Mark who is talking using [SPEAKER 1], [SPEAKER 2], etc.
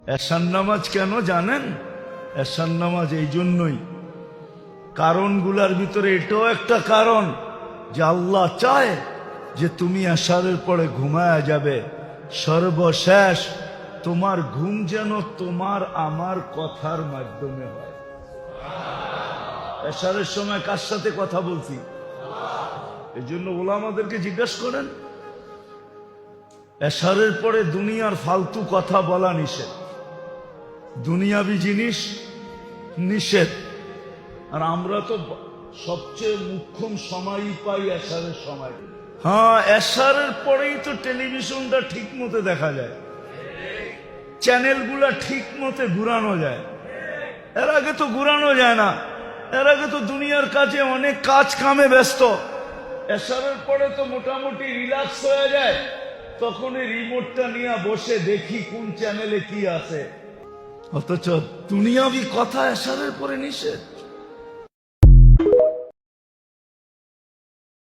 [SPEAKER 1] এশার নামাজ কেন জানেন? এশার নামাজ এই জন্যই, কারণগুলার ভিতরে এটাও একটা কারণ যে আল্লাহ চায় যে তুমি এশারের পরে ঘুমায়া যাবে, সর্বশেষ তোমার ঘুম যেন তোমার আমার কথার মাধ্যমে হয়। এশারের সময় কার সাথে কথা বলছি? এই জন্য ওলামাদেরকে জিজ্ঞাসা করেন, এশারের পরে দুনিয়ার ফালতু কথা বলা নিষেধ, দুনিয়াবি জিনিস নিষেধ। আর আমরা তো সবচেয়ে মুখ্যম সময়ই পাই এশারের সময়। হ্যাঁ, এশারের পরেই তো টেলিভিশনটা ঠিক মতো দেখা যায়, চ্যানেলগুলা ঠিক মতো ঘুরানো যায়। এর আগে তো ঘুরানো যায় না, এর আগে তো দুনিয়ার কাজে অনেক কাজ কামে ব্যস্ত। এশারের পরে তো মোটামুটি রিল্যাক্স হয়ে যায়, তখন এই রিমোটটা নিয়ে বসে দেখি কোন চ্যানেলে কি আছে। অথচ দুনিয়াবি কথা এশারের পরে নিষেধ।